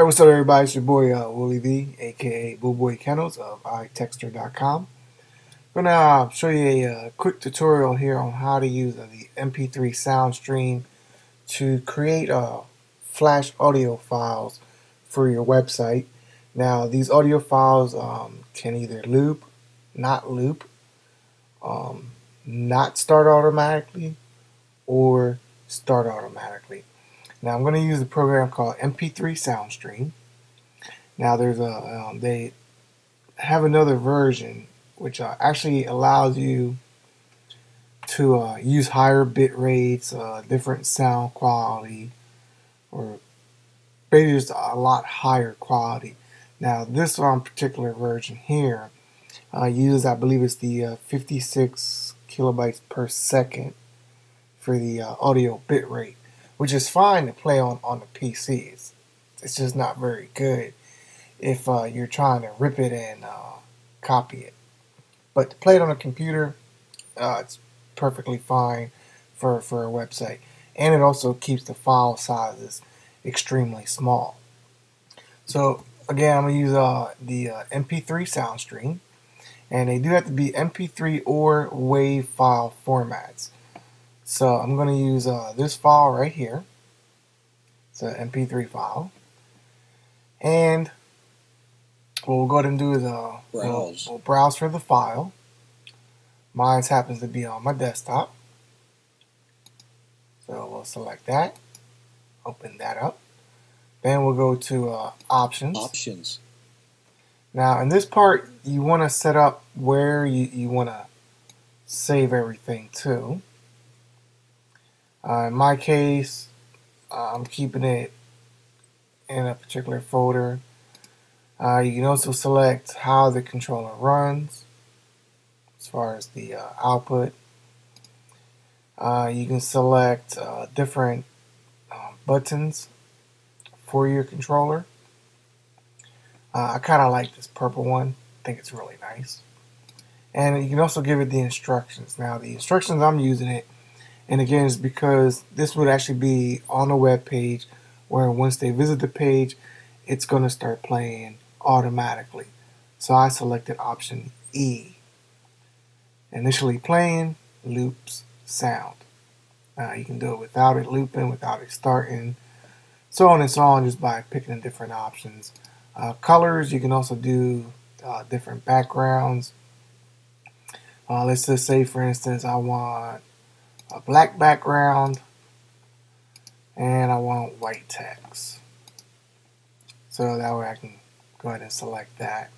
Alright, what's up everybody? It's your boy Willie V, aka Boo Boy Kennels of iTechster.com. I'm going to show you a quick tutorial here on how to use the MP3 sound stream to create flash audio files for your website. Now these audio files can either loop, not start automatically, or start automatically. Now I'm going to use a program called MP3 Sound Stream. Now there's they have another version which actually allows you to use higher bit rates, different sound quality, or basically just a lot higher quality. Now this particular version here uses, I believe it's the 56 kilobytes per second for the audio bit rate, which is fine to play on the PCs. It's just not very good if you're trying to rip it and copy it. But to play it on a computer, it's perfectly fine for a website. And it also keeps the file sizes extremely small. So again, I'm going to use the MP3 sound stream. And they do have to be MP3 or WAV file formats. So I'm going to use this file right here. It's an MP3 file. And what we'll go ahead and do is we'll browse for the file. Mine happens to be on my desktop. So we'll select that. Open that up. Then we'll go to Options. Now in this part, you want to set up where you want to save everything to. In my case, I'm keeping it in a particular folder. You can also select how the controller runs as far as the output. You can select different buttons for your controller. I kind of like this purple one. I think it's really nice. And you can also give it the instructions. Now the instructions I'm using it, and again, is because this would actually be on a web page where once they visit the page, it's going to start playing automatically. So I selected option E. Initially playing, loops, sound. You can do it without it looping, without it starting, so on and so on, just by picking the different options. Colors, you can also do different backgrounds. Let's just say, for instance, I want a black background and I want white text. So that way I can go ahead and select that.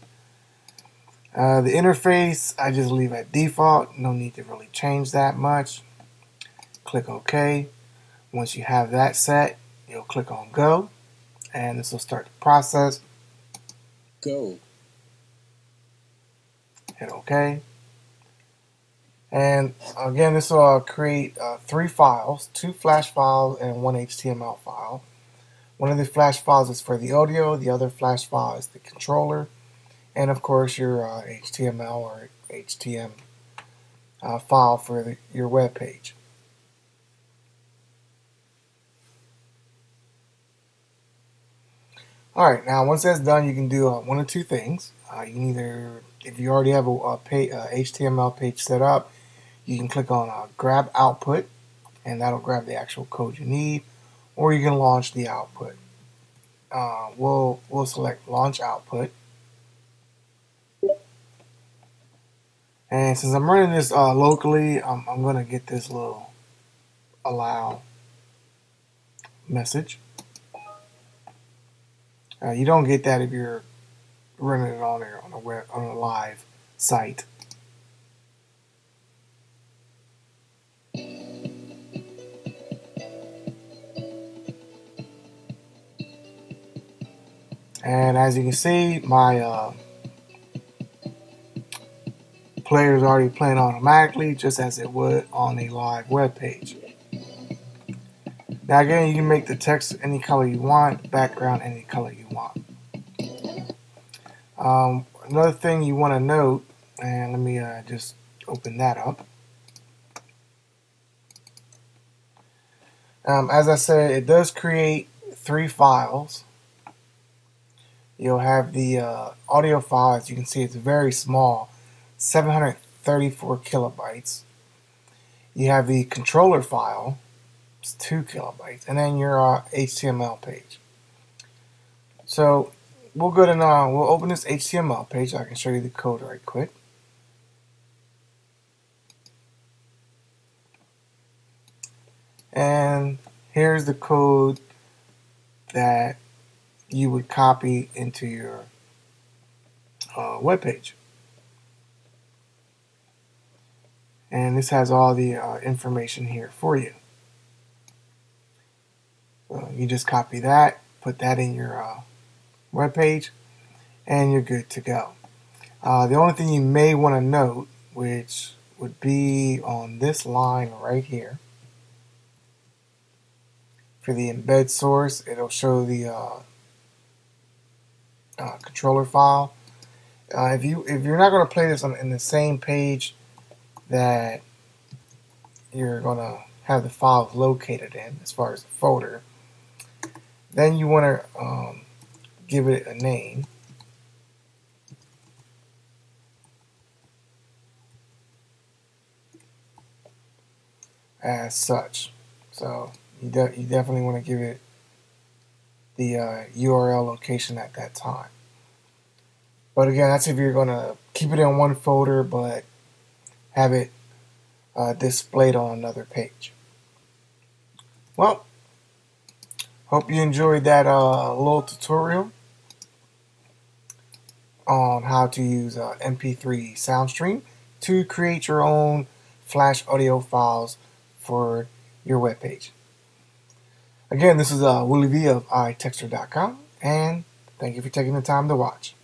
The interface, I just leave at default. No need to really change that much. Click OK. Once you have that set, you'll click on Go, and this will start the process. Go. Hit OK. And again, this will create 3 files, 2 flash files and 1 HTML file. One of the flash files is for the audio, the other flash file is the controller, and of course your HTML or HTML file for your web page. Alright, now once that's done, you can do one of two things. You can either, if you already have a HTML page set up, you can click on grab output, and that'll grab the actual code you need, or you can launch the output. We'll select launch output. And since I'm running this locally, I'm going to get this little allow message. You don't get that if you're running it on a live site. And as you can see, my player is already playing automatically, just as it would on a live web page. Now again, you can make the text any color you want, background any color you want. Another thing you want to note, and let me just open that up. As I said, it does create 3 files. You'll have the audio file. As you can see, it's very small, 734 kilobytes. You have the controller file, it's 2 kilobytes, and then your HTML page. So we'll go to we'll open this HTML page. I can show you the code right quick. And here's the code that you would copy into your web page. And this has all the information here for you. You just copy that, put that in your web page, and you're good to go. The only thing you may want to note, which would be on this line right here, for the embed source, it'll show the controller file. If you're not going to play this in the same page that you're going to have the files located in, as far as the folder, then you want to give it a name. As such. So you definitely want to give it the URL location at that time. But again, that's if you're going to keep it in one folder but have it displayed on another page. Well, hope you enjoyed that little tutorial on how to use MP3 SoundStream to create your own Flash audio files for your web page. Again, this is Willie V of iTechster.com, and thank you for taking the time to watch.